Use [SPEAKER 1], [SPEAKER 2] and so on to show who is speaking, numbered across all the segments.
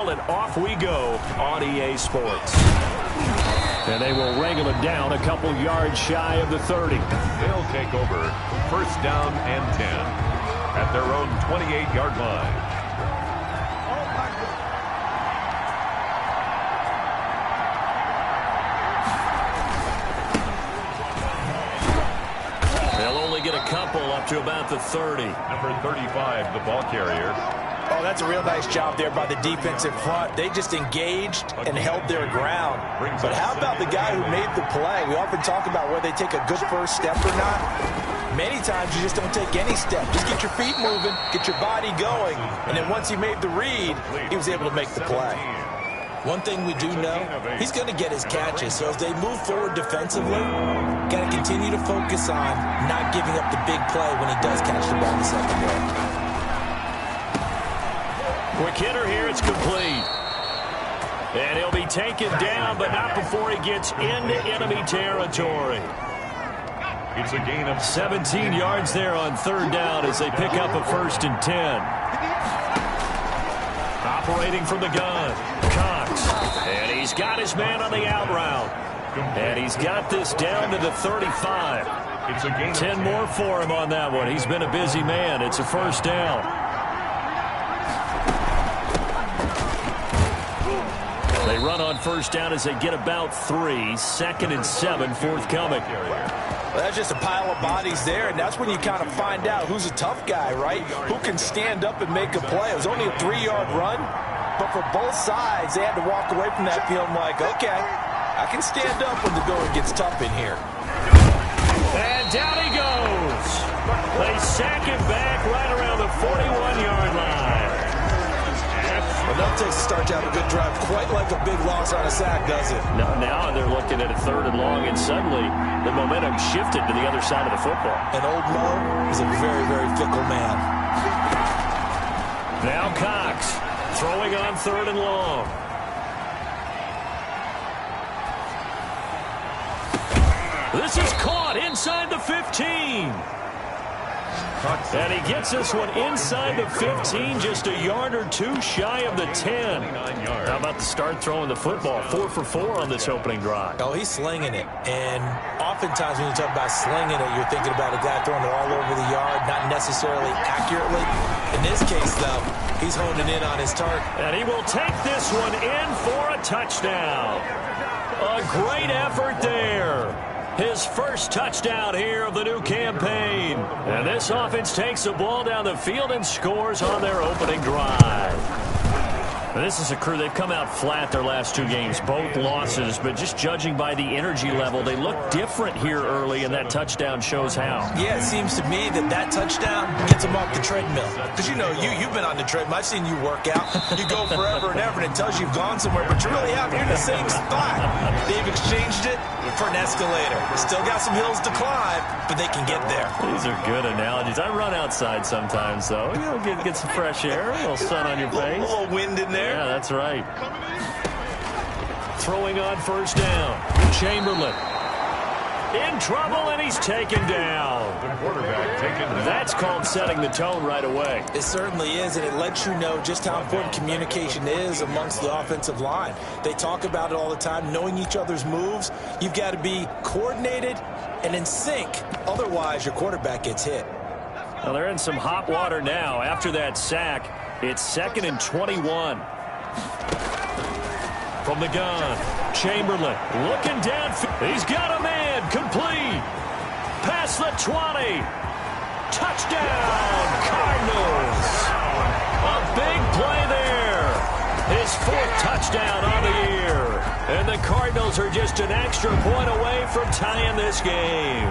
[SPEAKER 1] And off we go on EA Sports. And they will wrangle it down a couple yards shy of the 30.
[SPEAKER 2] They'll take over first down and 10 at their own 28-yard line.
[SPEAKER 1] They'll only get a couple up to about the 30.
[SPEAKER 2] Number 35, the ball carrier.
[SPEAKER 3] Oh, that's a real nice job there by the defensive front. They just engaged and held their ground. But how about the guy who made the play? We often talk about whether they take a good first step or not. Many times you just don't take any step. Just get your feet moving, get your body going. And then once he made the read, he was able to make the play. One thing we do know, he's going to get his catches. So as they move forward defensively, got to continue to focus on not giving up the big play when he does catch the ball in the secondary.
[SPEAKER 1] Quick hitter here, it's complete. And he'll be taken down, but not before he gets into enemy territory.
[SPEAKER 2] It's a gain of
[SPEAKER 1] 17 yards there on third down as they pick up a 1st and 10. Operating from the gun, Cox. And he's got his man on the out route. And he's got this down to the 35.
[SPEAKER 2] It's a gain
[SPEAKER 1] 10 more for him on that one. He's been a busy man. It's a 1st down. They run on 1st down as they get about 3. 2nd and 7 forthcoming.
[SPEAKER 3] Well, that's just a pile of bodies there, and that's when you kind of find out who's a tough guy, right? Who can stand up and make a play. It was only a 3-yard run, but for both sides, they had to walk away from that field like, okay, I can stand up when the going gets tough in here.
[SPEAKER 1] And down he goes. They sack him back right around the 41-yard line.
[SPEAKER 3] Enough takes to start to have a good drive, quite like a big loss on a sack, does it?
[SPEAKER 1] Now they're looking at a 3rd and long, and suddenly the momentum shifted to the other side of the football.
[SPEAKER 3] And old Mo is a very, very fickle man.
[SPEAKER 1] Now Cox throwing on 3rd and long. This is caught inside the 15. And he gets this one inside the 15, just a yard or 2 shy of the 10. How about the start throwing the football? 4 for 4 on this opening drive.
[SPEAKER 3] Oh, he's slinging it. And oftentimes when you talk about slinging it, you're thinking about a guy throwing it all over the yard, not necessarily accurately. In this case, though, he's honing in on his target.
[SPEAKER 1] And he will take this one in for a touchdown. A great effort there. His first touchdown here of the new campaign. And this offense takes the ball down the field and scores on their opening drive. This is a crew, they've come out flat their last 2 games, both losses, but just judging by the energy level, they look different here early, and that touchdown shows how.
[SPEAKER 3] Yeah, it seems to me that touchdown gets them off the treadmill. Because, you know, you've been on the treadmill. I've seen you work out. You go forever and ever, and it tells you you've gone somewhere, but you really haven't. You're in the same spot. They've exchanged it for an escalator. Still got some hills to climb, but they can get there.
[SPEAKER 1] These are good analogies. I run outside sometimes, though. You know, get some fresh air, a little sun on your face.
[SPEAKER 3] A little wind in there.
[SPEAKER 1] Yeah, that's right. Throwing on 1st down. Chamberlain. In trouble, and he's taken down.
[SPEAKER 2] The quarterback taken down.
[SPEAKER 1] That's called setting the tone right away.
[SPEAKER 3] It certainly is, and it lets you know just how important communication is amongst the offensive line. They talk about it all the time, knowing each other's moves. You've got to be coordinated and in sync. Otherwise, your quarterback gets hit.
[SPEAKER 1] Well, they're in some hot water now. After that sack, it's 2nd and 21. From the gun, Chamberlain looking down. He's got a man, complete. Past the 20. Touchdown, Cardinals. A big play there. His 4th touchdown on the year. And the Cardinals are just an extra point away from tying this game.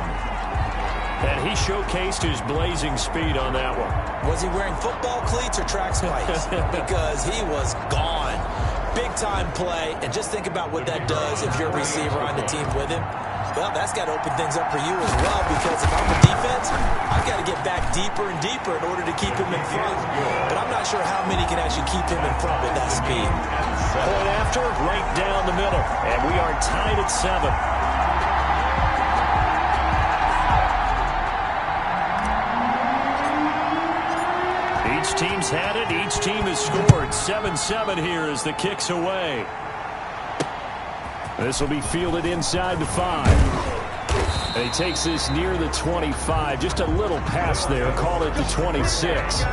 [SPEAKER 1] And he showcased his blazing speed on that one.
[SPEAKER 3] Was he wearing football cleats or track spikes? Because he was gone. Big-time play, and just think about what that does if you're a receiver on the team with him. Well, that's got to open things up for you as well, because if I'm the defense, I've got to get back deeper and deeper in order to keep him in front. But I'm not sure how many can actually keep him in front with that speed.
[SPEAKER 1] Point after, right down the middle. And we are tied at 7. Each teams had it. Each team has scored. 7-7 here as the kick's away. This will be fielded inside the 5. And he takes this near the 25. Just a little pass there. Call it the 26.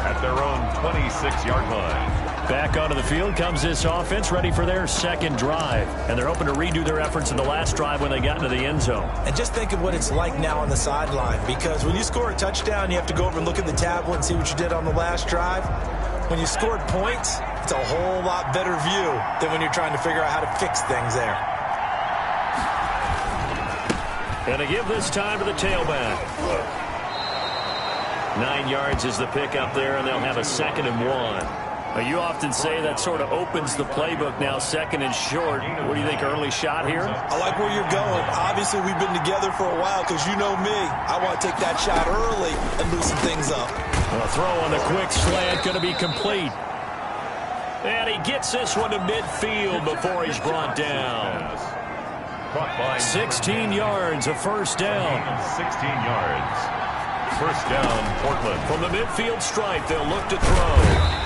[SPEAKER 2] At their own 26-yard line.
[SPEAKER 1] Back onto the field comes this offense, ready for their second drive. And they're hoping to redo their efforts in the last drive when they got into the end zone. And
[SPEAKER 3] just think of what it's like now on the sideline, because when you score a touchdown, you have to go over and look at the tablet and see what you did on the last drive. When you scored points, it's a whole lot better view than when you're trying to figure out how to fix things there.
[SPEAKER 1] And to give this time to the tailback. 9 yards is the pickup there, and they'll have a 2nd and 1. You often say that sort of opens the playbook now, 2nd and short. What do you think, early shot here?
[SPEAKER 3] I like where you're going. Obviously, we've been together for a while because you know me. I want to take that shot early and loosen things up.
[SPEAKER 1] A throw on the quick slant going to be complete. And he gets this one to midfield before he's brought down. 16 yards, a first down.
[SPEAKER 2] 16 yards. First down, Portland.
[SPEAKER 1] From the midfield stripe, they'll look to throw.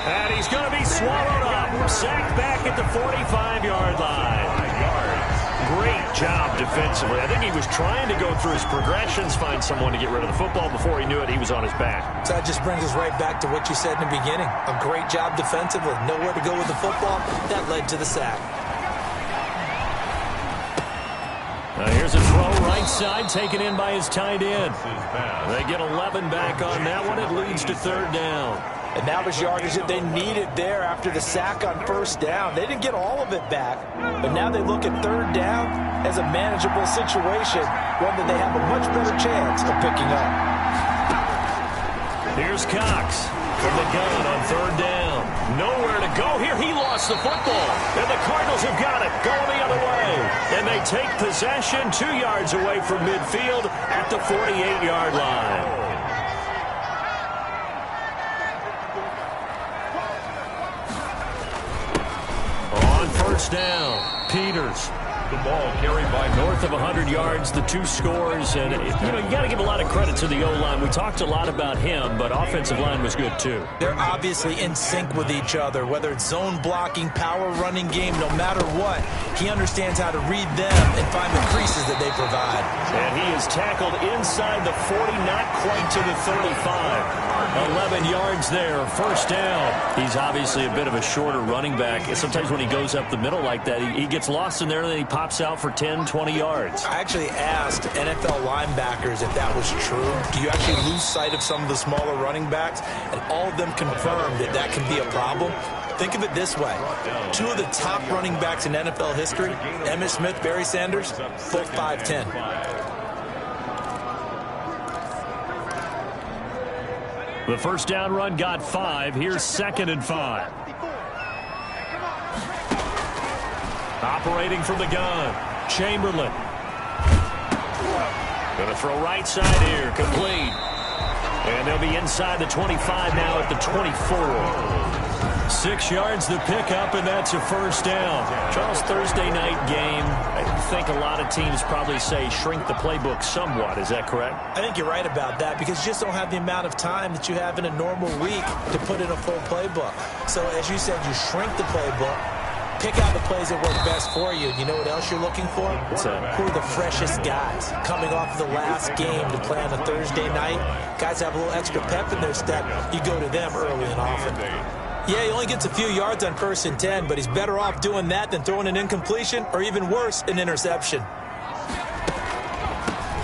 [SPEAKER 1] And he's going to be swallowed up. Sacked back at the 45-yard line.
[SPEAKER 2] 5 yards.
[SPEAKER 1] Great job defensively. I think he was trying to go through his progressions, find someone to get rid of the football. Before he knew it, he was on his back.
[SPEAKER 3] So that just brings us right back to what you said in the beginning. A great job defensively. Nowhere to go with the football. That led to the sack.
[SPEAKER 1] Here's a throw right side, taken in by his tight end. They get 11 back on that one. It leads to 3rd down.
[SPEAKER 3] And that was yardage that they needed there after the sack on 1st down. They didn't get all of it back, but now they look at 3rd down as a manageable situation, one that they have a much better chance of picking up.
[SPEAKER 1] Here's Cox from the gun on 3rd down. Nowhere to go here. He lost the football. And the Cardinals have got it. Going the other way. And they take possession 2 yards away from midfield at the 48-yard line. On 1st down, Peters.
[SPEAKER 2] The ball carried by
[SPEAKER 1] north of 100 yards, the 2 scores. And, you got to give a lot of credit to the O-line. We talked a lot about him, but offensive line was good, too.
[SPEAKER 3] They're obviously in sync with each other, whether it's zone blocking, power running game, no matter what. He understands how to read them and find the creases that they provide.
[SPEAKER 1] And he is tackled inside the 40, not quite to the 35. 11 yards there, 1st down. He's obviously a bit of a shorter running back. Sometimes when he goes up the middle like that, he gets lost in there, and then he pops out for 10, 20 yards.
[SPEAKER 3] I actually asked NFL linebackers if that was true. Do you actually lose sight of some of the smaller running backs? And all of them confirmed that that can be a problem. Think of it this way. 2 of the top running backs in NFL history, Emmitt Smith, Barry Sanders, both 5'10".
[SPEAKER 1] The 1st down run got 5. Here's 2nd and 5. Operating from the gun, Chamberlain. Going to throw right side here, complete. And they'll be inside the 25 now at the 24. 6 yards the pickup, and that's a 1st down. Charles, Thursday night game, I think a lot of teams probably say shrink the playbook somewhat. Is that correct?
[SPEAKER 3] I think you're right about that, because you just don't have the amount of time that you have in a normal week to put in a full playbook. So as you said, you shrink the playbook, pick out the plays that work best for you. You know what else you're looking for? Who are the freshest guys coming off the last game to play on a Thursday night? Guys have a little extra pep in their step. You go to them early and often. Yeah, he only gets a few yards on 1st and 10, but he's better off doing that than throwing an incompletion, or even worse, an interception.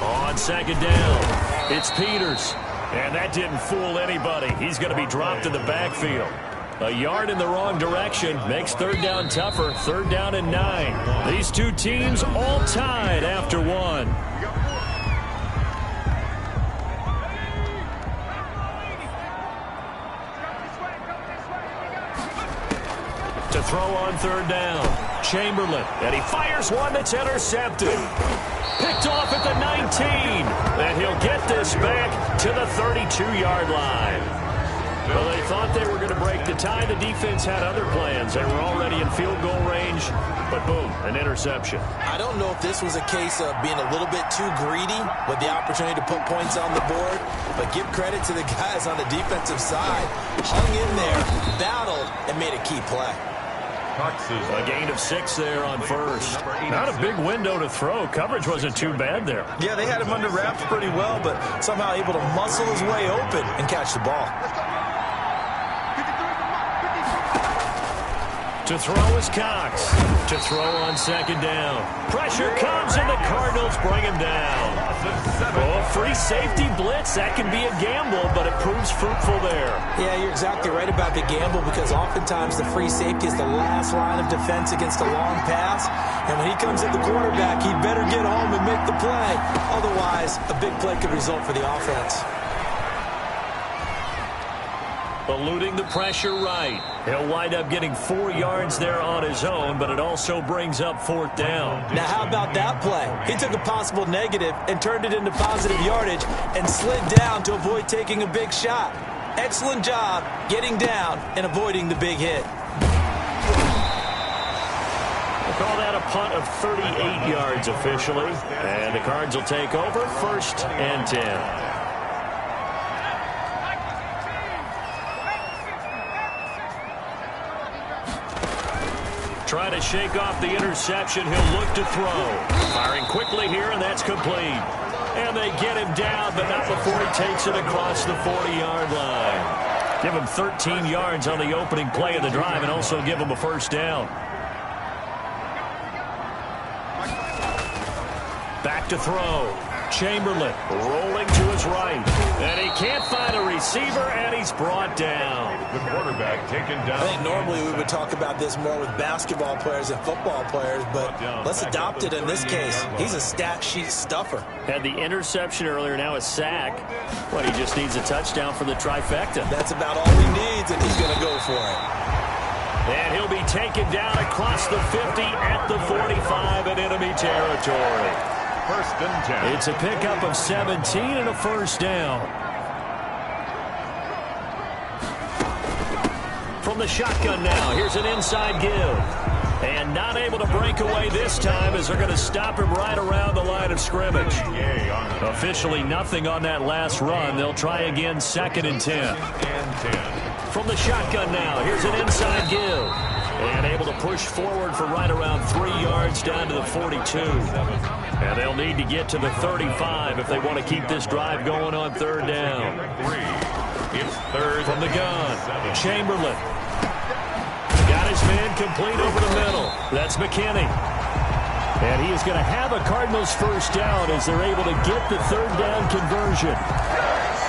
[SPEAKER 1] On 2nd down, it's Peters. And that didn't fool anybody. He's going to be dropped in the backfield. A yard in the wrong direction makes 3rd down tougher. 3rd down and 9. These 2 teams all tied after 1. To throw on 3rd down, Chamberlain, and he fires one that's intercepted. Picked off at the 19, and he'll get this back to the 32-yard line. Well, they thought they were going to break the tie. The defense had other plans. They were already in field goal range. range, but boom, an interception.
[SPEAKER 3] I don't know if this was a case of being a little bit too greedy with the opportunity to put points on the board, but give credit to the guys on the defensive side. Hung in there, battled, and made a key play.
[SPEAKER 1] A gain of 6 there on first. Not a big window to throw. Coverage wasn't too bad there.
[SPEAKER 3] Yeah, they had him under wraps pretty well, but somehow able to muscle his way open and catch the ball.
[SPEAKER 1] To throw is Cox. To throw on second down. Pressure comes, and the Cardinals bring him down. Oh, free safety blitz. That can be a gamble, but it proves fruitful there.
[SPEAKER 3] Yeah, you're exactly right about the gamble, because oftentimes the free safety is the last line of defense against a long pass. And when he comes at the quarterback, he'd better get home and make the play. Otherwise, a big play could result for the offense.
[SPEAKER 1] Eluding the pressure right. He'll wind up getting 4 yards there on his own, but it also brings up 4th down.
[SPEAKER 3] Now, how about that play? He took a possible negative and turned it into positive yardage and slid down to avoid taking a big shot. Excellent job getting down and avoiding the big hit.
[SPEAKER 1] We'll call that a punt of 38 yards officially. And the Cards will take over 1st and 10. Try to shake off the interception. He'll look to throw. Firing quickly here, and that's complete. And they get him down, but not before he takes it across the 40-yard line. Give him 13 yards on the opening play of the drive and also give him a 1st down. Back to throw. Chamberlain rolling to his right. And he can't find a receiver, and he's brought down.
[SPEAKER 2] The quarterback taken down.
[SPEAKER 3] I think normally we would talk about this more with basketball players and football players, but let's adopt it in this case. He's a stat sheet stuffer.
[SPEAKER 1] Had the interception earlier, now a sack. But he just needs a touchdown for the trifecta.
[SPEAKER 3] That's about all he needs, and he's going to go for it.
[SPEAKER 1] And he'll be taken down across the 50 at the 45 in enemy territory.
[SPEAKER 2] 1st and 10.
[SPEAKER 1] It's a pickup of 17 and a 1st down. From the shotgun now, here's an inside give. And not able to break away this time as they're going to stop him right around the line of scrimmage. Officially nothing on that last run. They'll try again 2nd and 10. From the shotgun now, here's an inside give. And able to push forward for right around 3 yards down to the 42. And they'll need to get to the 35 if they want to keep this drive going on 3rd down.
[SPEAKER 2] It's 3rd
[SPEAKER 1] from the gun. Chamberlain. Got his man complete over the middle. That's McKinney. And he is going to have a Cardinals 1st down as they're able to get the 3rd down conversion.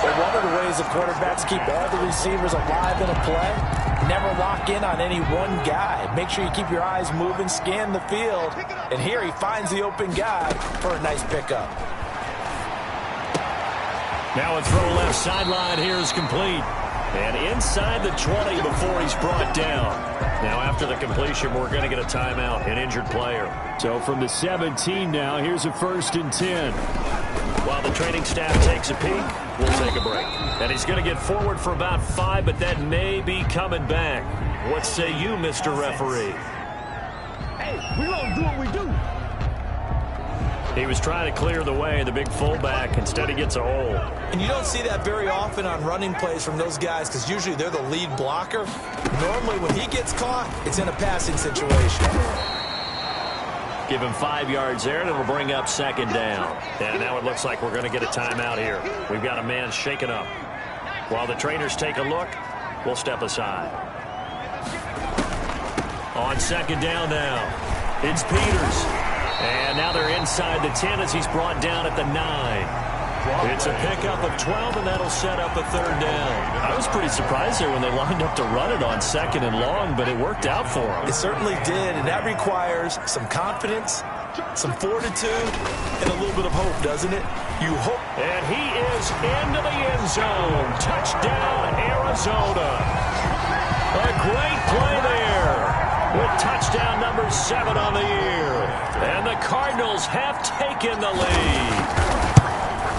[SPEAKER 3] Well, one of the ways the quarterbacks keep all the receivers alive in a play, never lock in on any one guy. Make sure you keep your eyes moving, scan the field. And here he finds the open guy for a nice pickup.
[SPEAKER 1] Now a throw left sideline here is complete. And inside the 20 before he's brought down. Now after the completion, we're going to get a timeout, an injured player. So from the 17 now, here's a 1st and 10. While the training staff takes a peek, we'll take a break. And he's going to get forward for about 5, but that may be coming back. What say you, Mr. Referee?
[SPEAKER 4] Hey, we're going to do what we do.
[SPEAKER 1] He was trying to clear the way, the big fullback. Instead, he gets a hole.
[SPEAKER 3] And you don't see that very often on running plays from those guys because usually they're the lead blocker. Normally, when he gets caught, it's in a passing situation.
[SPEAKER 1] Give him 5 yards there, and it'll bring up 2nd down. And now it looks like we're going to get a timeout here. We've got a man shaken up. While the trainers take a look, we'll step aside. On 2nd down now, it's Peters. And now they're inside the 10 as he's brought down at the 9. It's a pickup of 12, and that'll set up a 3rd down. I was pretty surprised there when they lined up to run it on 2nd and long, but it worked out for them.
[SPEAKER 3] It certainly did, and that requires some confidence, some fortitude, and a little bit of hope, doesn't it? You hope.
[SPEAKER 1] And he is into the end zone. Touchdown, Arizona. A great play there with touchdown number 7 on the year. And the Cardinals have taken the lead.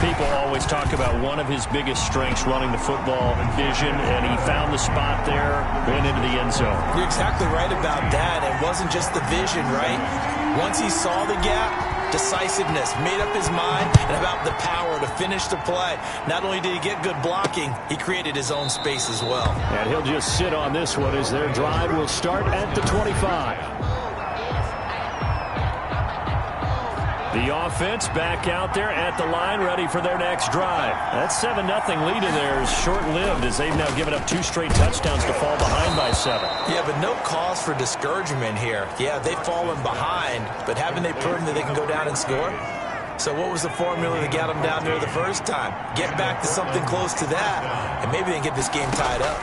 [SPEAKER 1] People always talk about one of his biggest strengths running the football, vision, and he found the spot there, went into the end zone.
[SPEAKER 3] You're exactly right about that. It wasn't just the vision, right? Once he saw the gap, decisiveness, made up his mind, and about the power to finish the play. Not only did he get good blocking, he created his own space as well.
[SPEAKER 1] And he'll just sit on this one as their drive will start at the 25. The offense back out there at the line, ready for their next drive. That 7-0 lead in there is short-lived as they've now given up 2 straight touchdowns to fall behind by 7.
[SPEAKER 3] Yeah, but no cause for discouragement here. Yeah, they've fallen behind, but haven't they proven that they can go down and score? So what was the formula that got them down there the first time? Get back to something close to that, and maybe they can get this game tied up.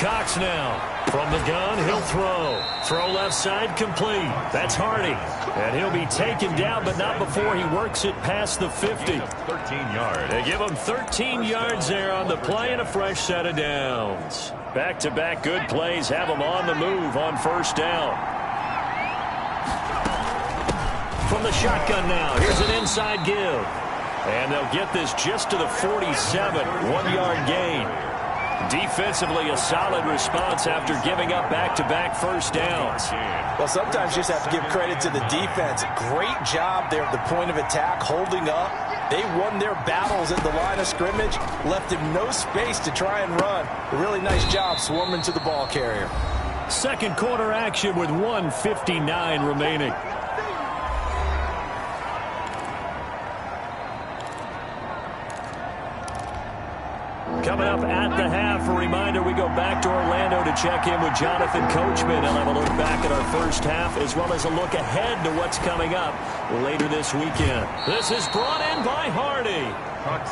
[SPEAKER 1] Cox now. From the gun, he'll throw. Throw left side, complete. That's Hardy. And he'll be taken down, but not before he works it past the 50.
[SPEAKER 2] 13 yards.
[SPEAKER 1] They give him 13 yards there on the play and a fresh set of downs. Back-to-back good plays have him on the move on first down. From the shotgun now, here's an inside give. And they'll get this just to the 47, 1-yard gain. Defensively, a solid response after giving up back-to-back first downs.
[SPEAKER 3] Well, sometimes you just have to give credit to the defense. Great job there at the point of attack, holding up. They won their battles at the line of scrimmage, left him no space to try and run. A really nice job swarming to the ball carrier.
[SPEAKER 1] Second quarter action with 1:59 remaining. Coming up at the half, a reminder, we go back to Orlando to check in with Jonathan Coachman and have a look back at our first half as well as a look ahead to what's coming up later this weekend. This is brought in by Hardy.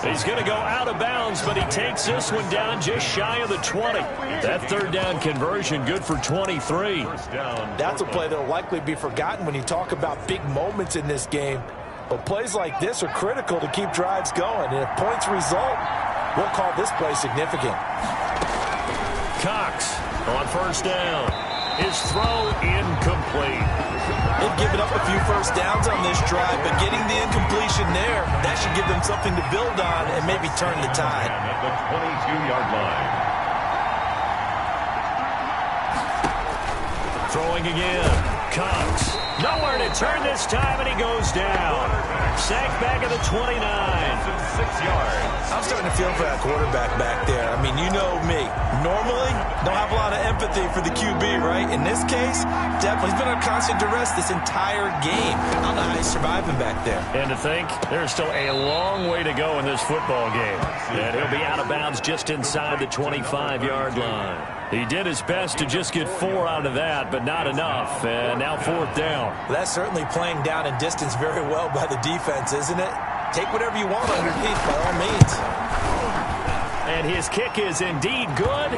[SPEAKER 1] He's going to go out of bounds, but he takes this one down just shy of the 20. That third down conversion good for 23.
[SPEAKER 3] That's a play that will likely be forgotten when you talk about big moments in this game. But plays like this are critical to keep drives going. And if points result, we'll call this play significant.
[SPEAKER 1] Cox on first down. His throw incomplete.
[SPEAKER 3] They've given up a few first downs on this drive, but getting the incompletion there, that should give them something to build on and maybe turn the tide.
[SPEAKER 2] At the 22-yard line.
[SPEAKER 1] Throwing again. Cox. Nowhere to turn this time, and he goes down. Sacked back at the 29.
[SPEAKER 2] 6 yards.
[SPEAKER 3] I'm starting to feel for that quarterback back there. I mean, you know me. Normally, don't have a lot of empathy for the QB, right? In this case, definitely. He's been under constant duress this entire game. I don't know how he's surviving back there.
[SPEAKER 1] And to think, there's still a long way to go in this football game. And he'll be out of bounds just inside the 25-yard line. He did his best to just get 4 out of that, but not enough. And now fourth down.
[SPEAKER 3] Well, that's certainly playing down in distance very well by the defense, isn't it? Take whatever you want underneath, by all means.
[SPEAKER 1] And his kick is indeed good.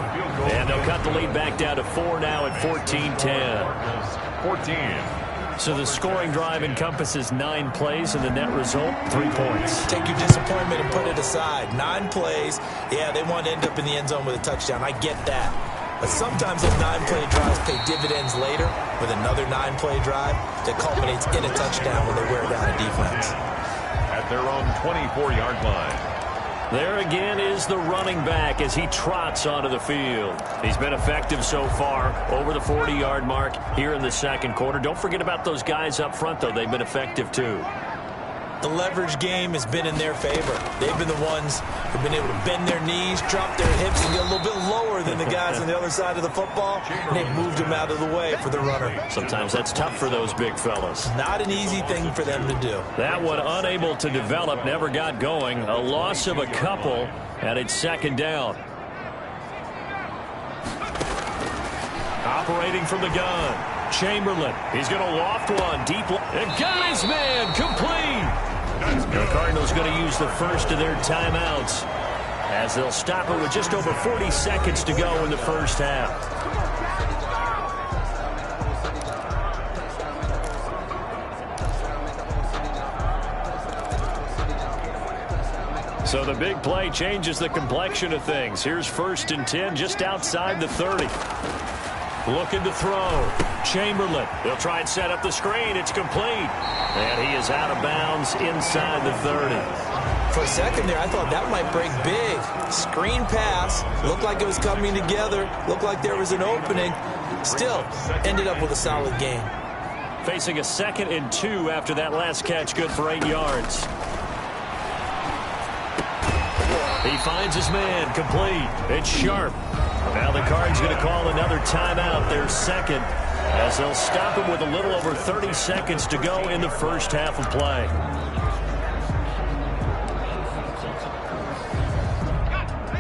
[SPEAKER 1] And they'll cut the lead back down to 4 now at 14-10.
[SPEAKER 2] 14.
[SPEAKER 1] So the scoring drive encompasses 9 plays, and the net result, 3 points.
[SPEAKER 3] Take your disappointment and put it aside. 9 plays. Yeah, they want to end up in the end zone with a touchdown. I get that. But sometimes those 9-play drives pay dividends later with another 9-play drive that culminates in a touchdown when they wear down a defense.
[SPEAKER 2] At their own 24-yard line.
[SPEAKER 1] There again is the running back as he trots onto the field. He's been effective so far, over the 40-yard mark here in the second quarter. Don't forget about those guys up front, though. They've been effective, too.
[SPEAKER 3] The leverage game has been in their favor. They've been the ones who've been able to bend their knees, drop their hips, and get a little bit lower than the guys on the other side of the football. And they've moved them out of the way for the runner.
[SPEAKER 1] Sometimes that's tough for those big fellas.
[SPEAKER 3] Not an easy thing for them to do.
[SPEAKER 1] That one unable to develop, never got going. A loss of a couple, and it's second down. Operating from the gun. Chamberlain. He's going to loft one deep. And got his man complete. The Cardinals going to use the first of their timeouts as they'll stop it with just over 40 seconds to go in the first half. So the big play changes the complexion of things. Here's 1st and 10 just outside the 30. Looking to throw. Chamberlain. They'll try and set up the screen. It's complete. And he is out of bounds inside the 30.
[SPEAKER 3] For a second there, I thought that might break big. Screen pass, looked like it was coming together, looked like there was an opening. Still, ended up with a solid gain.
[SPEAKER 1] Facing a 2nd and 2 after that last catch, good for 8 yards. He finds his man, complete. It's Sharp. Now the Cards going to call another timeout, their 2nd, as they'll stop him with a little over 30 seconds to go in the first half of play.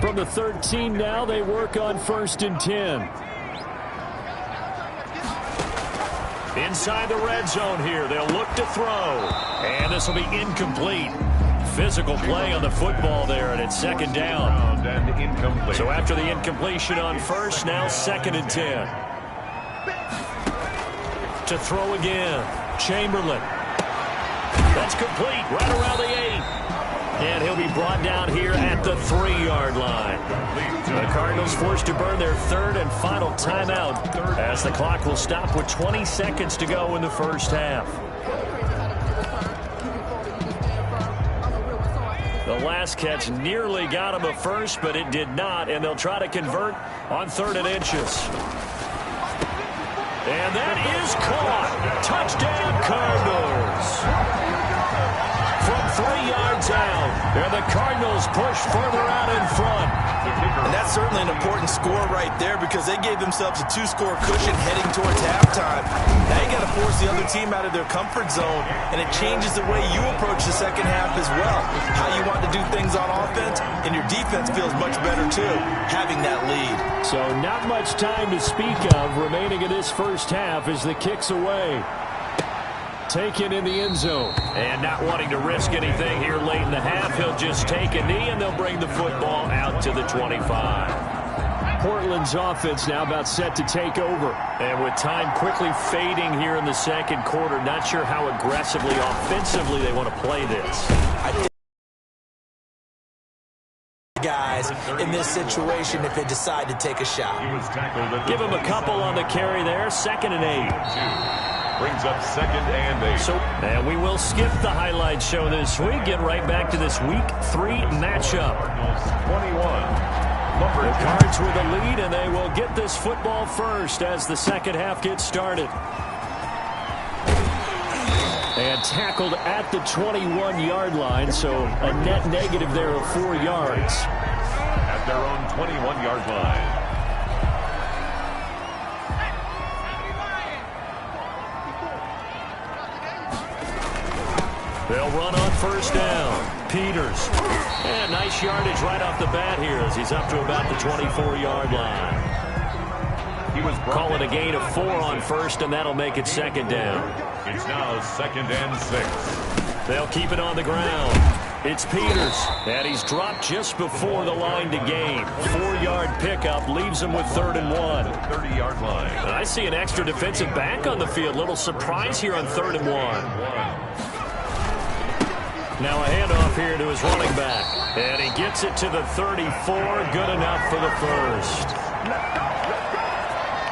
[SPEAKER 1] From the 13 now, they work on 1st and 10. Inside the red zone here, they'll look to throw. And this will be incomplete. Physical play on the football there, and it's 2nd down. So after the incompletion on 1st, now 2nd and 10. To throw again, Chamberlain. That's complete, right around the 8. And he'll be brought down here at the 3-yard line. The Cardinals forced to burn their 3rd and final timeout as the clock will stop with 20 seconds to go in the first half. The last catch nearly got him a first, but it did not, and they'll try to convert on 3rd and inches. And that is caught. Touchdown, Cardinals. From 3 yards out, and the Cardinals push further out in front.
[SPEAKER 3] And that's certainly an important score right there because they gave themselves a 2-score cushion heading towards halftime. Now you got to force the other team out of their comfort zone, and it changes the way you approach the second half as well. How you want to do things on offense, and your defense feels much better too, having that lead.
[SPEAKER 1] So not much time to speak of remaining in this first half as the kick's away. Taken in the end zone. And not wanting to risk anything here late in the half, he'll just take a knee, and they'll bring the football out to the 25. Portland's offense now about set to take over. And with time quickly fading here in the 2nd quarter, not sure how aggressively, offensively they want to play this.
[SPEAKER 3] I think guys in this situation if they decide to take a shot.
[SPEAKER 1] Give him a couple on the carry there, 2nd and 8.
[SPEAKER 2] Brings up 2nd and 8.
[SPEAKER 1] And we will skip the highlight show this week. Get right back to this Week 3 matchup.
[SPEAKER 2] 21.
[SPEAKER 1] The Cards with the lead, and they will get this football first as the second half gets started. And tackled at the 21-yard line, so a net negative there of 4 yards.
[SPEAKER 2] At their own 21-yard line.
[SPEAKER 1] They'll run on 1st down. Peters. And nice yardage right off the bat here as he's up to about the 24-yard line.
[SPEAKER 2] He was
[SPEAKER 1] calling a gain of 4 on 1st, and that'll make it 2nd down.
[SPEAKER 2] It's now 2nd and 6.
[SPEAKER 1] They'll keep it on the ground. It's Peters, and he's dropped just before the line to gain. 4-yard pickup leaves him with 3rd and 1.
[SPEAKER 2] 30-yard line.
[SPEAKER 1] And I see an extra defensive back on the field. Little surprise here on 3rd and 1. Now a handoff here to his running back. And he gets it to the 34. Good enough for the first.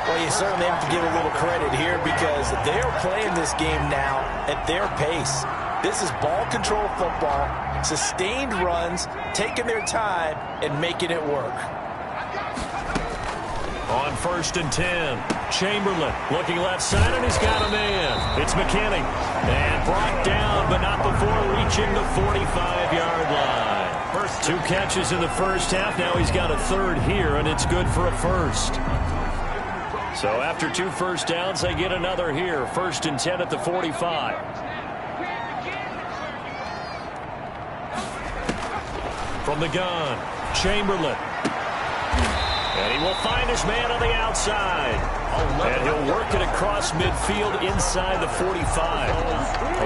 [SPEAKER 3] Well, you certainly have to give a little credit here because they're playing this game now at their pace. This is ball control football, sustained runs, taking their time, and making it work.
[SPEAKER 1] On 1st and 10, Chamberlain looking left side, and he's got a man. It's McKinney. And brought down, but not before reaching the 45-yard line. First 2 catches in the first half. Now he's got a 3rd here, and it's good for a first. So after 2 first downs, they get another here. 1st and 10 at the 45. From the gun, Chamberlain. And he will find his man on the outside. And he'll work it across midfield inside the 45.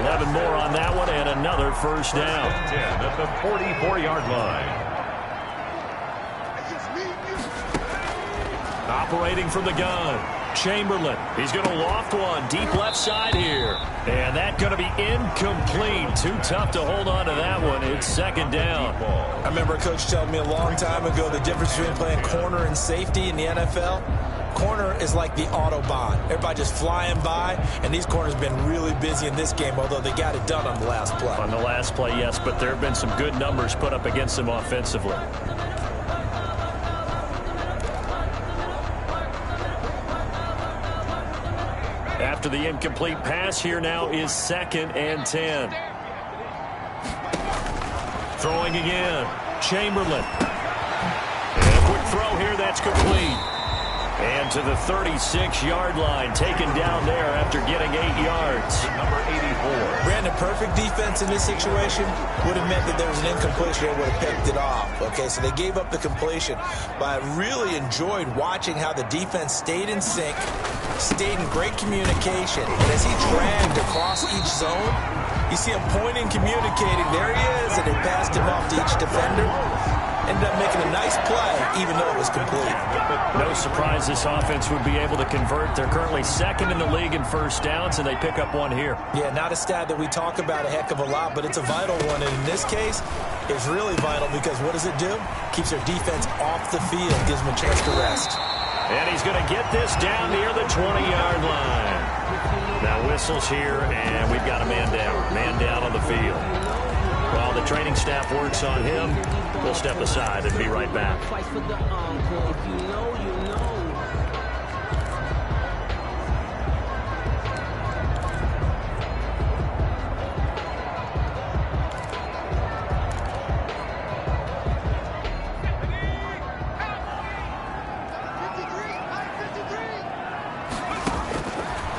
[SPEAKER 1] 11 more on that one, and another first down.
[SPEAKER 2] 10 at the 44-yard line.
[SPEAKER 1] Operating from the gun, Chamberlain. He's going to loft one deep left side here. And that's going to be incomplete. Too tough to hold on to that one. It's 2nd down.
[SPEAKER 3] I remember a coach telling me a long time ago the difference between playing corner and safety in the NFL. corner is like the Autobahn. Everybody just flying by, and these corners have been really busy in this game, although they got it done on the last play.
[SPEAKER 1] On the last play, yes, but there have been some good numbers put up against them offensively. After the incomplete pass, here now is 2nd and 10. Throwing again. Chamberlain. And a quick throw here, that's complete. And to the 36-yard line, taken down there after getting 8 yards.
[SPEAKER 2] Number 84.
[SPEAKER 3] Brandon, perfect defense in this situation would have meant that there was an incompletion. They would have picked it off. Okay, so they gave up the completion. But I really enjoyed watching how the defense stayed in sync, stayed in great communication. And as he dragged across each zone, you see him pointing, communicating. There he is, and they passed him off to each defender. Ended up making a nice play, even though it was complete.
[SPEAKER 1] No surprise this offense would be able to convert. They're currently 2nd in the league in first downs, and they pick up one here.
[SPEAKER 3] Yeah, not a stat that we talk about a heck of a lot, but it's a vital one. And in this case, it's really vital because what does it do? Keeps their defense off the field, gives them a chance to rest.
[SPEAKER 1] And he's going to get this down near the 20-yard line. Now whistles here, and we've got a man down. Man down on the field. While the training staff works on him, we'll step aside and be right back.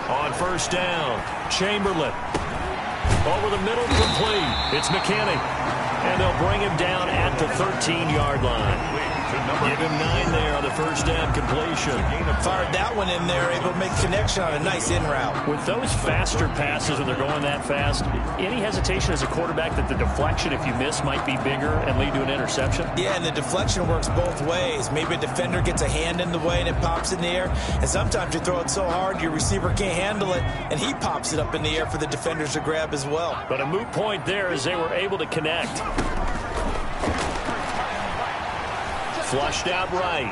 [SPEAKER 1] On first down, Chamberlain. Over the middle, complete. It's McKinney. And they'll bring him down at the 13-yard line. Give him 9 there on the first down completion.
[SPEAKER 3] Fired that one in there, able to make a connection on a nice in route.
[SPEAKER 1] With those faster passes when they're going that fast, any hesitation as a quarterback that the deflection, if you miss, might be bigger and lead to an interception?
[SPEAKER 3] Yeah, and the deflection works both ways. Maybe a defender gets a hand in the way and it pops in the air. And sometimes you throw it so hard your receiver can't handle it, and he pops it up in the air for the defenders to grab as well.
[SPEAKER 1] But a moot point there as they were able to connect. Flushed out right.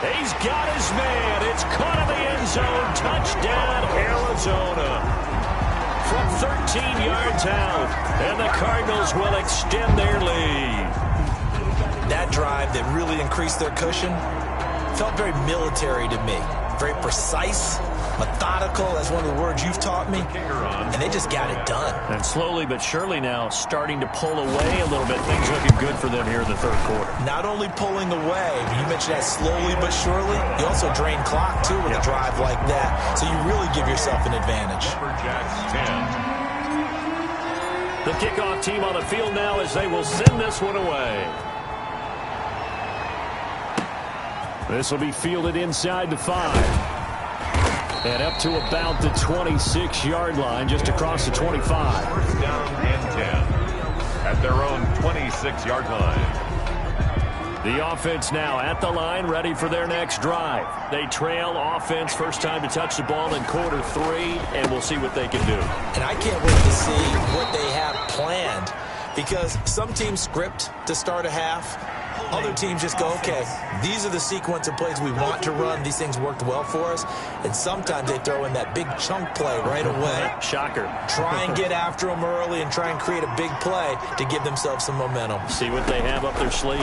[SPEAKER 1] He's got his man. It's caught in the end zone. Touchdown, Arizona. From 13 yards out. And the Cardinals will extend their lead.
[SPEAKER 3] That drive that really increased their cushion felt very military to me. Very precise, methodical. That's one of the words you've taught me. And they just got it done.
[SPEAKER 1] And slowly but surely now starting to pull away a little bit. Things looking good for them here in the third quarter. Not
[SPEAKER 3] only pulling away, you mentioned that slowly but surely, you also drain clock too with a drive like that. So you really give yourself an advantage.
[SPEAKER 1] The kickoff team on the field now as they will send this one away. This will be fielded inside the 5. And up to about the 26-yard line, just across the 25.
[SPEAKER 2] First down and 10 at their own 26-yard line.
[SPEAKER 1] The offense now at the line, ready for their next drive. They trail offense, first time to touch the ball in quarter 3, and we'll see what they can do.
[SPEAKER 3] And I can't wait to see what they have planned, because some teams script to start a half. Other teams just go, okay, these are the sequence of plays we want to run. These things worked well for us. And sometimes they throw in that big chunk play right away.
[SPEAKER 1] Shocker.
[SPEAKER 3] Try and get after them early and try and create a big play to give themselves some momentum.
[SPEAKER 1] See what they have up their sleeve.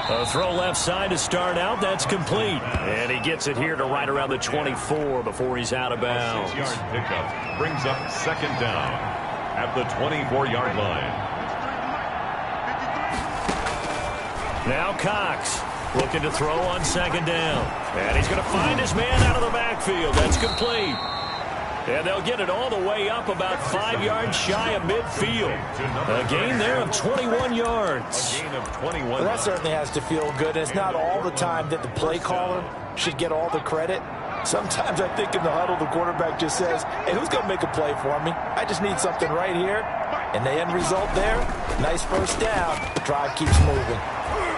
[SPEAKER 1] A throw left side to start out. That's complete. And he gets it here to right around the 24 before he's out of bounds.
[SPEAKER 2] 6-yard pickup brings up second down at the 24-yard line.
[SPEAKER 1] Now Cox looking to throw on second down. And he's going to find his man out of the backfield. That's complete. And they'll get it all the way up about 5 yards shy of midfield. A gain there of 21 yards.
[SPEAKER 2] A gain of 21.
[SPEAKER 3] Well, that certainly has to feel good. And it's not all the time that the play caller should get all the credit. Sometimes I think in the huddle, the quarterback just says, hey, who's going to make a play for me? I just need something right here. And the end result there, nice first down. The drive keeps moving.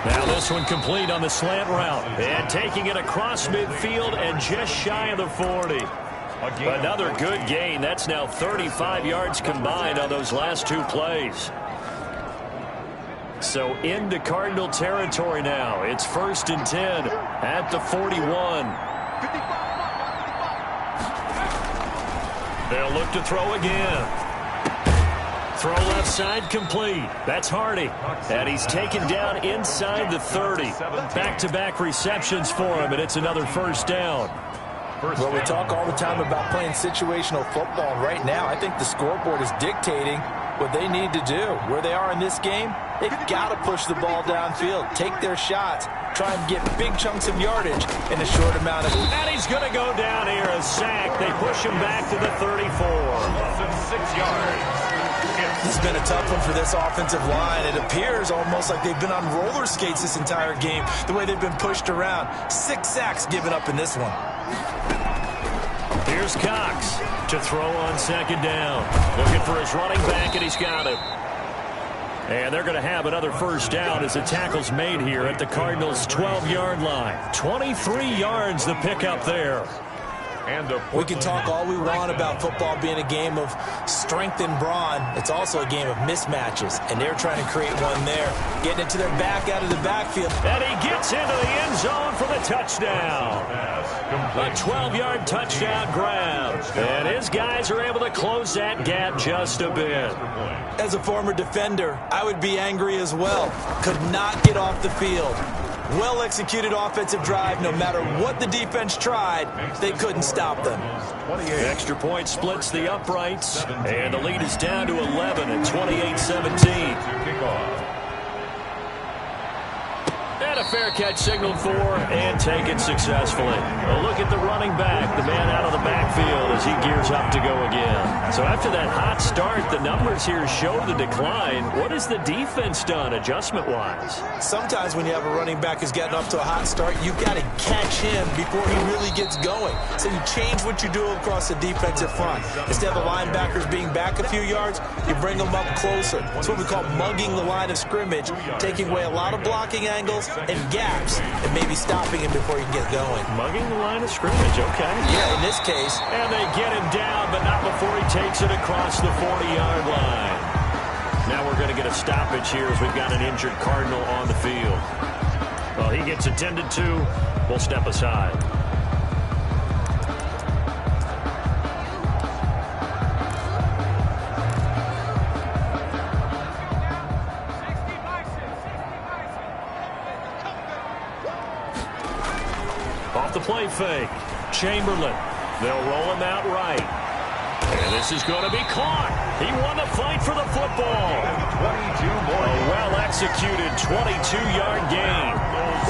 [SPEAKER 1] Now this one complete on the slant route. And taking it across midfield and just shy of the 40. Another good gain. That's now 35 yards combined on those last 2 plays. So into Cardinal territory now. It's 1st and 10 at the 41. They'll look to throw again. Throw left side complete. That's Hardy. And he's taken down inside the 30. Back-to-back receptions for him, and it's another 1st down.
[SPEAKER 3] Well, we talk all the time about playing situational football. Right now, I think the scoreboard is dictating what they need to do. Where they are in this game, they've got to push the ball downfield, take their shots, try and get big chunks of yardage in a short amount of...
[SPEAKER 1] And he's going to go down here, a sack. They push him back to the 34.
[SPEAKER 2] 6 yards.
[SPEAKER 3] This has been a tough one for this offensive line. It appears almost like they've been on roller skates this entire game, the way they've been pushed around. 6 sacks given up in this one.
[SPEAKER 1] Here's Cox to throw on 2nd down. Looking for his running back, and he's got him. And they're going to have another 1st down as the tackle's made here at the Cardinals' 12-yard line. 23 yards the pickup there.
[SPEAKER 3] We can talk all we want about football being a game of strength and brawn. It's also a game of mismatches, and they're trying to create one there. Getting it to their back out of the backfield.
[SPEAKER 1] And he gets into the end zone for the touchdown. A 12-yard touchdown grab. And his guys are able to close that gap just a bit.
[SPEAKER 3] As a former defender, I would be angry as well. Could not get off the field. Well-executed offensive drive. No matter what the defense tried, they couldn't stop them.
[SPEAKER 1] The extra point splits the uprights, and the lead is down to 11 at 28-17. And a fair catch signaled for and taken successfully. A look at the running back, the man out of the backfield as he gears up to go again. So after that hot start, the numbers here show the decline. What has the defense done adjustment-wise?
[SPEAKER 3] Sometimes when you have a running back who's getting off to a hot start, you've got to catch him before he really gets going. So you change what you do across the defensive front. Instead of the linebackers being back a few yards, you bring them up closer. That's what we call mugging the line of scrimmage, taking away a lot of blocking angles and gaps, and maybe stopping him before he can get going.
[SPEAKER 1] Mugging the line of scrimmage, okay.
[SPEAKER 3] Yeah, in this case.
[SPEAKER 1] And they get him down, but not before he takes it across the 40-yard line. Now we're going to get a stoppage here as we've got an injured Cardinal on the field. Well, he gets attended to. We'll step aside. Off the play fake. Chamberlain. They'll roll him out right. And this is going to be caught. He won the fight for the football.
[SPEAKER 2] 22 more.
[SPEAKER 1] A well-executed 22-yard gain.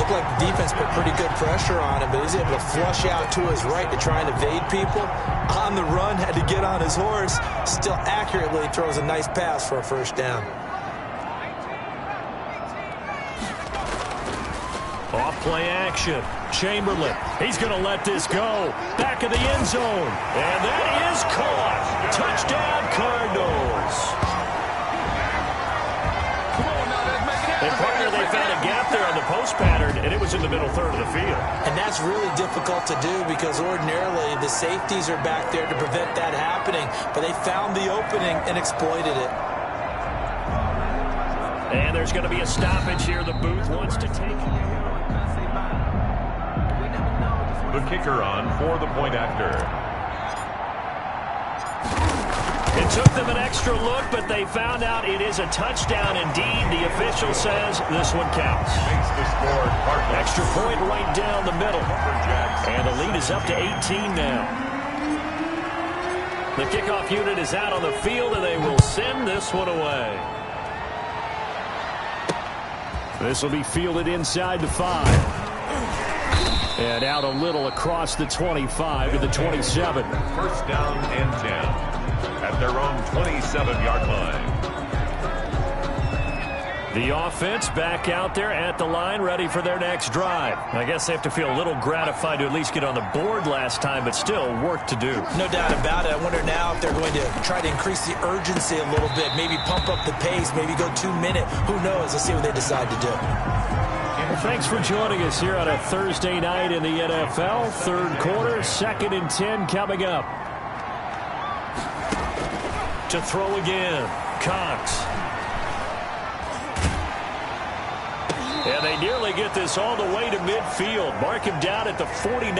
[SPEAKER 3] Looked like the defense put pretty good pressure on him, but he's able to flush out to his right to try and evade people. On the run, had to get on his horse. Still accurately throws a nice pass for a 1st down.
[SPEAKER 1] Off play action. Chamberlain. He's going to let this go. Back of the end zone. And that is caught. Touchdown, Cardinals. And partner, they found a gap there on the post pattern, and it was in the middle third of the field.
[SPEAKER 3] And that's really difficult to do because ordinarily the safeties are back there to prevent that happening. But they found the opening and exploited it.
[SPEAKER 1] And there's going to be a stoppage here. The booth wants to take it.
[SPEAKER 2] The kicker on for the point after.
[SPEAKER 1] It took them an extra look, but they found out it is a touchdown indeed. The official says this one counts.
[SPEAKER 2] Makes the score.
[SPEAKER 1] Extra point right down the middle. And the lead is up to 18 now. The kickoff unit is out on the field, and they will send this one away. This will be fielded inside the 5. And out a little across the 25 to the 27.
[SPEAKER 2] 1st down and 10 at their own 27-yard line.
[SPEAKER 1] The offense back out there at the line, ready for their next drive. I guess they have to feel a little gratified to at least get on the board last time, but still work to do.
[SPEAKER 3] No doubt about it. I wonder now if they're going to try to increase the urgency a little bit, maybe pump up the pace, maybe go 2-minute. Who knows? Let's see what they decide to do.
[SPEAKER 1] Well, thanks for joining us here on a Thursday night in the NFL. 3rd quarter, 2nd and 10 coming up. To throw again, Cox. And they nearly get this all the way to midfield. Mark him down at the 49.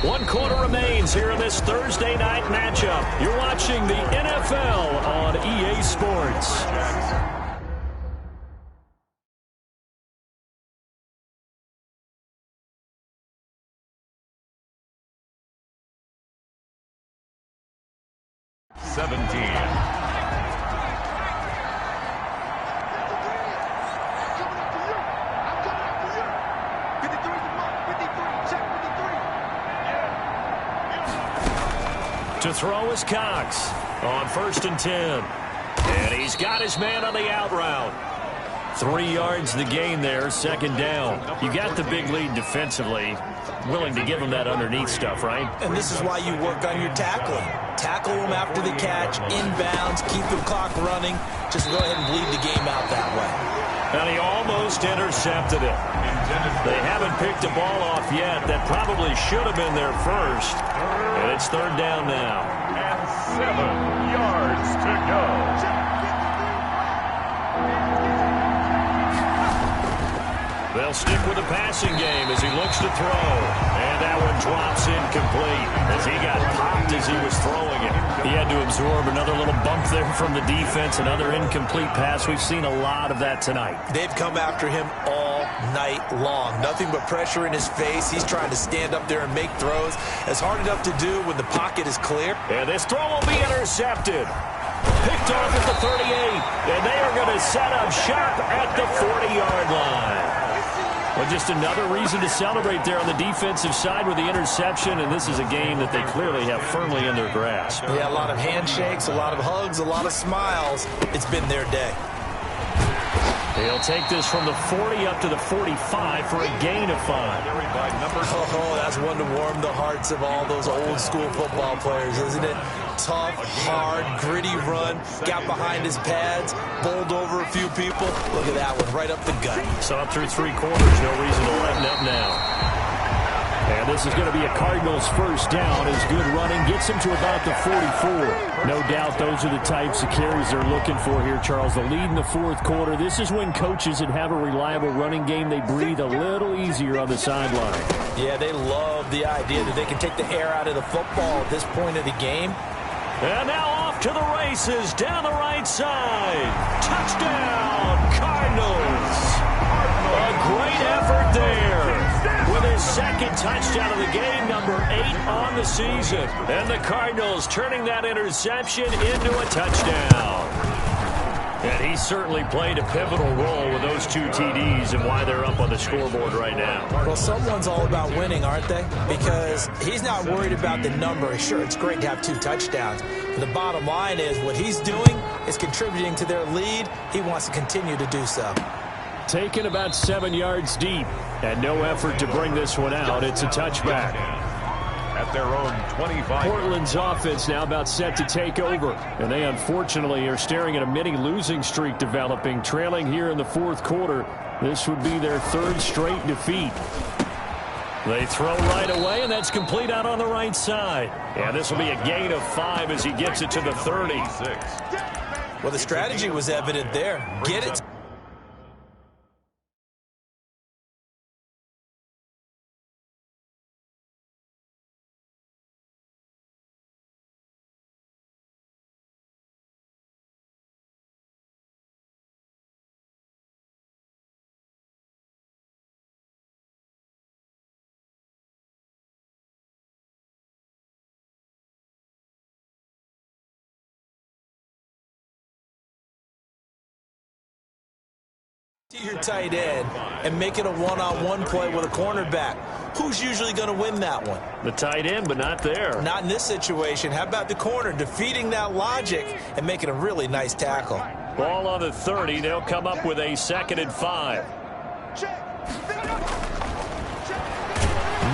[SPEAKER 1] 1 quarter remains here in this Thursday night matchup. You're watching the NFL on EA Sports. To throw is Cox on 1st and 10. And he's got his man on the out route. 3 yards the gain there, 2nd down. You got the big lead defensively. Willing to give him that underneath stuff, right?
[SPEAKER 3] And this is why you work on your tackling. Tackle him after the catch, inbounds, keep the clock running. Just go ahead and bleed the game out that way.
[SPEAKER 1] And he almost intercepted it. They haven't picked a ball off yet. That probably should have been their first. And it's 3rd down now.
[SPEAKER 2] And 7 yards to go.
[SPEAKER 1] They'll stick with the passing game as he looks to throw. And that one drops incomplete as he got popped as he was throwing it. He had to absorb another little bump there from the defense, another incomplete pass. We've seen a lot of that tonight.
[SPEAKER 3] They've come after him all night long. Nothing but pressure in his face. He's trying to stand up there and make throws. It's hard enough to do when the pocket is clear.
[SPEAKER 1] And this throw will be intercepted. Picked off at the 38. And they are going to set up shop at the 40-yard line. Well, just another reason to celebrate there on the defensive side with the interception, and this is a game that they clearly have firmly in their grasp.
[SPEAKER 3] Yeah, a lot of handshakes, a lot of hugs, a lot of smiles. It's been their day.
[SPEAKER 1] He'll take this from the 40 up to the 45 for a gain of 5.
[SPEAKER 3] Oh, that's one to warm the hearts of all those old-school football players, isn't it? Tough, hard, gritty run, got behind his pads, bowled over a few people. Look at that one, right up the gut.
[SPEAKER 1] Saw through 3 quarters, no reason to lighten up now. And this is going to be a Cardinals first down as good running gets him to about the 44. No doubt those are the types of carries they're looking for here, Charles. The lead in the 4th quarter. This is when coaches that have a reliable running game, they breathe a little easier on the sideline.
[SPEAKER 3] Yeah, they love the idea that they can take the air out of the football at this point of the game.
[SPEAKER 1] And now off to the races down the right side. Touchdown, Cardinals. A great effort there. With his 2nd touchdown of the game, number 8 on the season. And the Cardinals turning that interception into a touchdown. And he certainly played a pivotal role with those 2 TDs and why they're up on the scoreboard right now.
[SPEAKER 3] Well, someone's all about winning, aren't they? Because he's not worried about the number. Sure, it's great to have 2 touchdowns. But the bottom line is what he's doing is contributing to their lead. He wants to continue to do so.
[SPEAKER 1] Taken about 7 yards deep. And no effort to bring this one out. It's a touchback.
[SPEAKER 2] At their own 25.
[SPEAKER 1] Portland's offense now about set to take over. And they unfortunately are staring at a mini losing streak developing, trailing here in the 4th quarter. This would be their 3rd straight defeat. They throw right away, and that's complete out on the right side. And this will be a gain of 5 as he gets it to the 30.
[SPEAKER 3] Well, the strategy was evident there. Get it. To your tight end and make it a one-on-one play with a cornerback. Who's usually going to win that one?
[SPEAKER 1] The tight end, but not there.
[SPEAKER 3] Not in this situation. How about the corner defeating that logic and making a really nice tackle?
[SPEAKER 1] Ball on the 30. They'll come up with a 2nd and 5.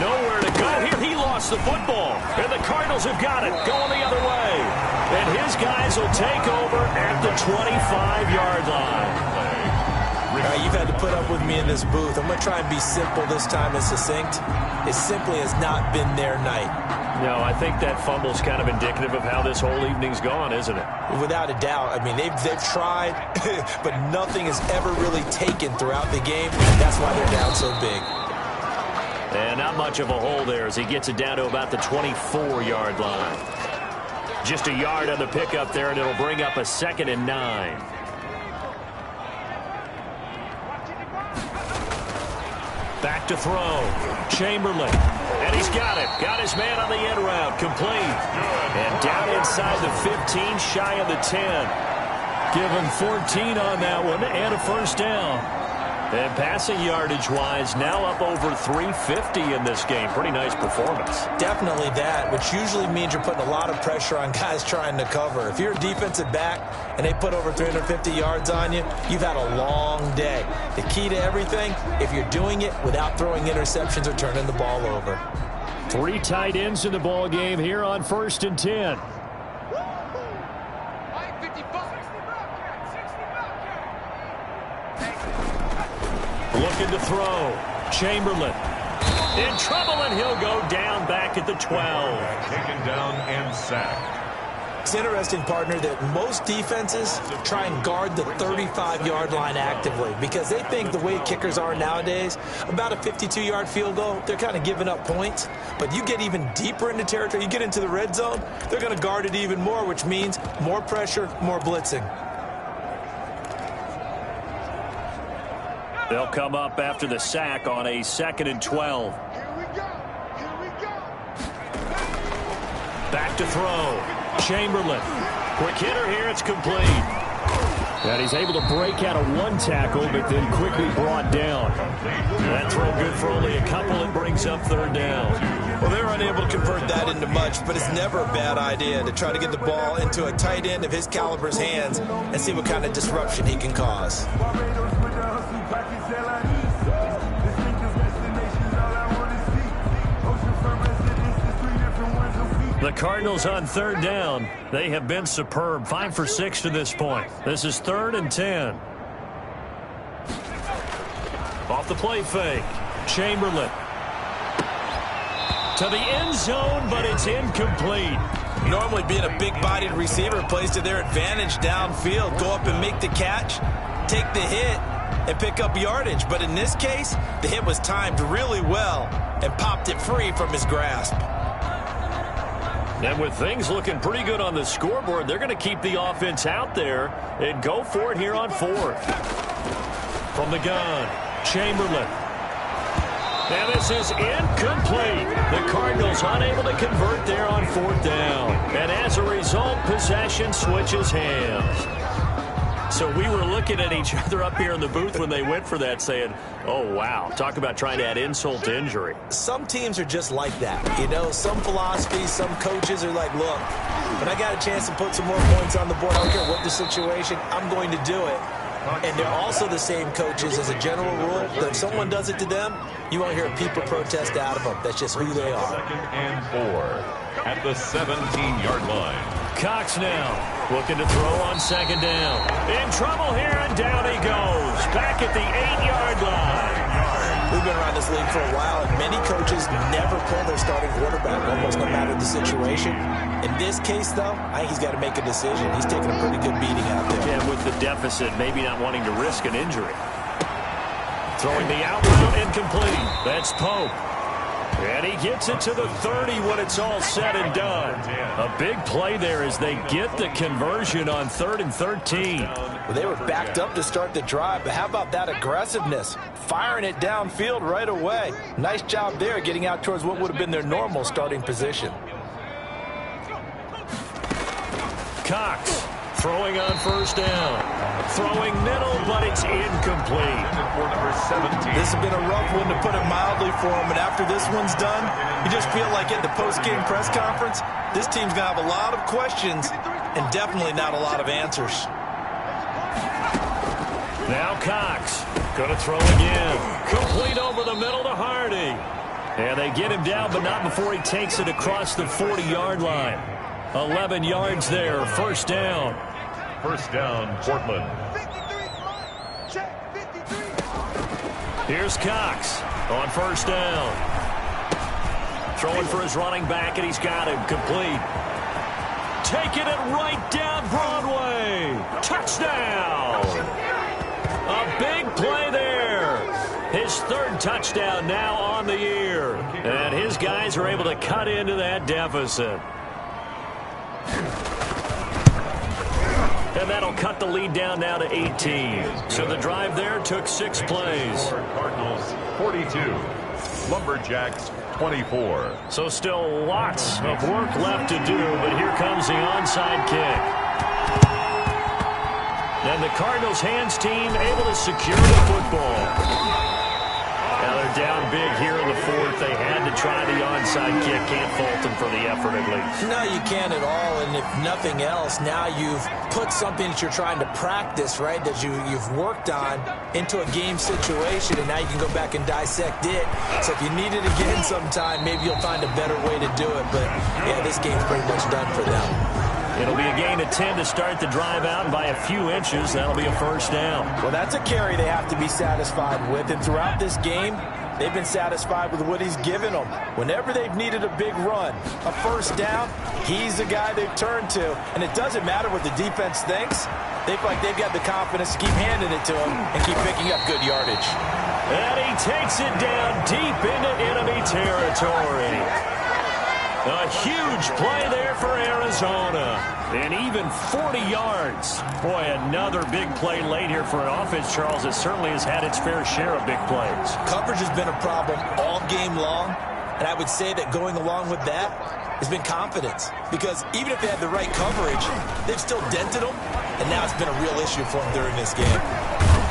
[SPEAKER 1] Nowhere to go here. He lost the football. And the Cardinals have got it. Going the other way. And his guys will take over at the 25-yard line.
[SPEAKER 3] You've had to put up with me in this booth. I'm going to try and be simple this time and succinct. It simply has not been their night.
[SPEAKER 1] No, I think that fumble's kind of indicative of how this whole evening's gone, isn't it?
[SPEAKER 3] Without a doubt. I mean, they've tried, but nothing has ever really taken throughout the game. That's why they're down so big.
[SPEAKER 1] And not much of a hole there as he gets it down to about the 24-yard line. Just a yard on the pickup there, and it'll bring up a 2nd and 9. Back to throw. Chamberlain. And he's got it. Got his man on the end route. Complete. And down inside the 15, shy of the 10. Give him 14 on that one and a first down. And passing yardage-wise, now up over 350 in this game. Pretty nice performance.
[SPEAKER 3] Definitely that, which usually means you're putting a lot of pressure on guys trying to cover. If you're a defensive back and they put over 350 yards on you, you've had a long day. The key to everything, if you're doing it without throwing interceptions or turning the ball over.
[SPEAKER 1] 3 tight ends in the ball game here on 1st and 10. Looking to throw. Chamberlain. In trouble, and he'll go down back at the 12.
[SPEAKER 2] Taken down and sacked.
[SPEAKER 3] It's interesting, partner, that most defenses try and guard the 35-yard line actively because they think the way kickers are nowadays, about a 52-yard field goal, they're kind of giving up points. But you get even deeper into territory, you get into the red zone, they're going to guard it even more, which means more pressure, more blitzing.
[SPEAKER 1] They'll come up after the sack on a 2nd and 12. Back to throw. Chamberlain. Quick hitter here. It's complete. And he's able to break out of 1 tackle, but then quickly brought down. That throw good for only a couple. It brings up 3rd down.
[SPEAKER 3] Well, they're unable to convert that into much, but it's never a bad idea to try to get the ball into a tight end of his caliber's hands and see what kind of disruption he can cause.
[SPEAKER 1] The Cardinals on 3rd down. They have been superb. 5 for 6 to this point. This is 3rd and 10. Off the play fake. Chamberlain. To the end zone, but it's incomplete.
[SPEAKER 3] Normally being a big-bodied receiver plays to their advantage downfield. Go up and make the catch, take the hit, and pick up yardage. But in this case, the hit was timed really well and popped it free from his grasp.
[SPEAKER 1] And with things looking pretty good on the scoreboard, they're going to keep the offense out there and go for it here on 4th. From the gun, Chamberlain. And this is incomplete. The Cardinals unable to convert there on 4th down. And as a result, possession switches hands. So we were looking at each other up here in the booth when they went for that saying, oh, wow, talk about trying to add insult to injury.
[SPEAKER 3] Some teams are just like that. You know, some philosophies, some coaches are like, look, when I got a chance to put some more points on the board, I don't care what the situation, I'm going to do it. And they're also the same coaches as a general rule that if someone does it to them, you won't hear people protest out of them. That's just who they are.
[SPEAKER 2] 2nd and 4 at the 17-yard line.
[SPEAKER 1] Cox now looking to throw on 2nd down. In trouble here, and down he goes. Back at the 8-yard line.
[SPEAKER 3] We've been around this league for a while, and many coaches never pull their starting quarterback, almost no matter the situation. In this case, though, I think he's got to make a decision. He's taking a pretty good beating out there.
[SPEAKER 1] And with the deficit, maybe not wanting to risk an injury. Throwing the out route, incomplete. That's Pope. And he gets it to the 30 when it's all said and done. A big play there as they get the conversion on 3rd and 13.
[SPEAKER 3] Well, they were backed up to start the drive, but how about that aggressiveness? Firing it downfield right away. Nice job there getting out towards what would have been their normal starting position.
[SPEAKER 1] Cox throwing on 1st down. Throwing middle, but it's incomplete.
[SPEAKER 2] For number 17.
[SPEAKER 3] This has been a rough one, to put it mildly, for him. And after this one's done, you just feel like at the post-game press conference, this team's going to have a lot of questions and definitely not a lot of answers.
[SPEAKER 1] Now Cox going to throw again. Complete over the middle to Hardy. And they get him down, but not before he takes it across the 40-yard line. 11 yards there, 1st down.
[SPEAKER 2] 1st down, Portland.
[SPEAKER 1] Here's Cox on first down. Throwing for his running back, and he's got him complete. Taking it right down Broadway. Touchdown. A big play there. His third touchdown now on the year. And his guys are able to cut into that deficit. And that'll cut the lead down now to 18. So the drive there took 6 plays.
[SPEAKER 2] Cardinals 42. Lumberjacks 24.
[SPEAKER 1] So still lots of work left to do, but here comes the onside kick. And the Cardinals hands team able to secure the football. Now they're down big here in the fourth. They had to try the onside kick. Can't fault them for the effort at least.
[SPEAKER 3] No, you can't at all. And if nothing else, now you've put something that you're trying to practice, right, that you've worked on into a game situation, and now you can go back and dissect it. So if you need it again sometime, maybe you'll find a better way to do it. But, yeah, this game's pretty much done for them.
[SPEAKER 1] It'll be a gain of 10 to start the drive out, and by a few inches, that'll be a first down.
[SPEAKER 3] Well, that's a carry they have to be satisfied with, and throughout this game, they've been satisfied with what he's given them. Whenever they've needed a big run, a first down, he's the guy they've turned to, and it doesn't matter what the defense thinks. They feel like they've got the confidence to keep handing it to him and keep picking up good yardage.
[SPEAKER 1] And he takes it down deep into enemy territory. A huge play there for Arizona. And even 40 yards. Boy, another big play late here for an offense, Charles, that certainly has had its fair share of big plays.
[SPEAKER 3] Coverage has been a problem all game long. And I would say that going along with that has been confidence. Because even if they had the right coverage, they've still dented them. And now it's been a real issue for them during this game.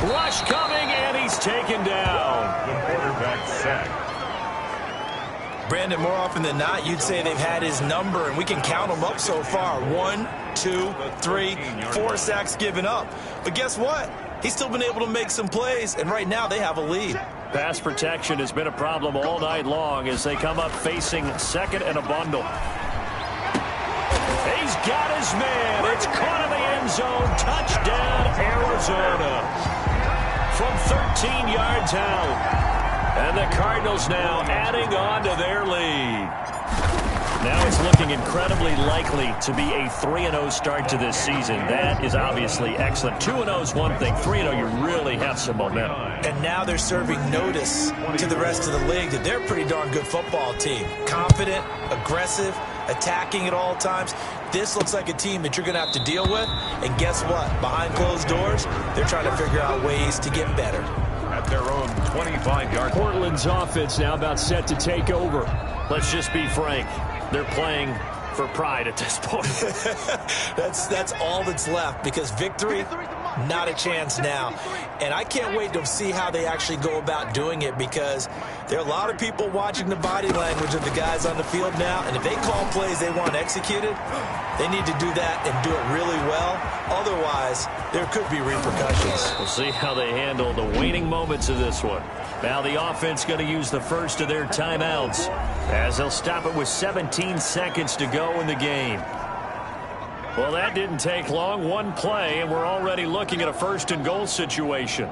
[SPEAKER 1] Rush coming, and he's taken down.
[SPEAKER 2] The quarterback sack.
[SPEAKER 3] Brandon, more often than not, you'd say they've had his number, and we can count them up so far. 1, 2, 3, 4 sacks given up. But guess what? He's still been able to make some plays, and right now they have a lead.
[SPEAKER 1] Pass protection has been a problem all night long as they come up facing second and a bundle. He's got his man. It's caught in the end zone. Touchdown, Arizona. From 13 yards out. And the Cardinals now adding on to their lead. Now it's looking incredibly likely to be a 3-0 start to this season. That is obviously excellent. 2-0 is one thing. 3-0, you really have some momentum.
[SPEAKER 3] And now they're serving notice to the rest of the league that they're a pretty darn good football team. Confident, aggressive, attacking at all times. This looks like a team that you're going to have to deal with. And guess what? Behind closed doors, they're trying to figure out ways to get better.
[SPEAKER 2] At their own 25-yard.
[SPEAKER 1] Portland's offense now about set to take over. Let's just be frank. They're playing for pride at this point.
[SPEAKER 3] That's all that's left, because victory, not a chance now. And I can't wait to see how they actually go about doing it, because there are a lot of people watching the body language of the guys on the field now, and if they call plays they want executed, they need to do that and do it really well. Otherwise, there could be repercussions.
[SPEAKER 1] We'll see how they handle the waning moments of this one. Now the offense going to use the first of their timeouts as they'll stop it with 17 seconds to go in the game. Well, that didn't take long. One play, and we're already looking at a first-and-goal situation.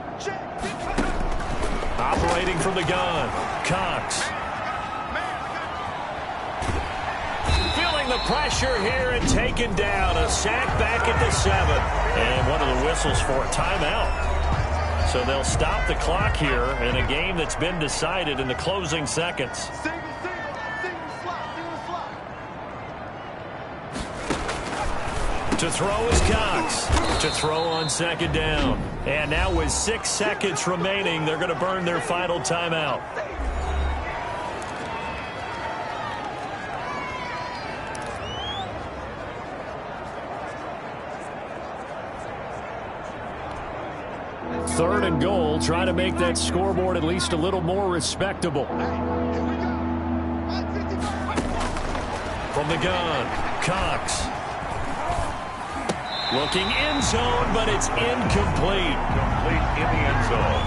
[SPEAKER 1] Operating from the gun, Cox. Feeling the pressure here and taken down. A sack back at the 7. And one of the whistles for a timeout. So they'll stop the clock here in a game that's been decided in the closing seconds. To throw is Cox. To throw on second down. And now with 6 seconds remaining, they're going to burn their final timeout. Third and goal. Try to make that scoreboard at least a little more respectable. From the gun, Cox. Looking end zone, but it's incomplete.
[SPEAKER 2] Complete in the end zone.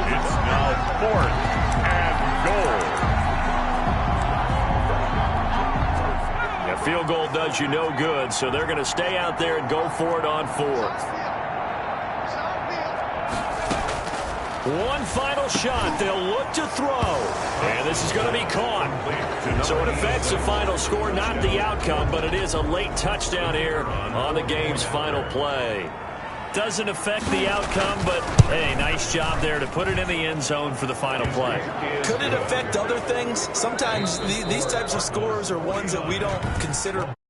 [SPEAKER 2] It's now 4th and goal.
[SPEAKER 1] A field goal does you no good, so they're going to stay out there and go for it on 4th. One final shot. They'll look to throw. And this is going to be caught. So it affects the final score, not the outcome, but it is a late touchdown here on the game's final play. Doesn't affect the outcome, but, hey, nice job there to put it in the end zone for the final play.
[SPEAKER 3] Could it affect other things? Sometimes these types of scores are ones that we don't consider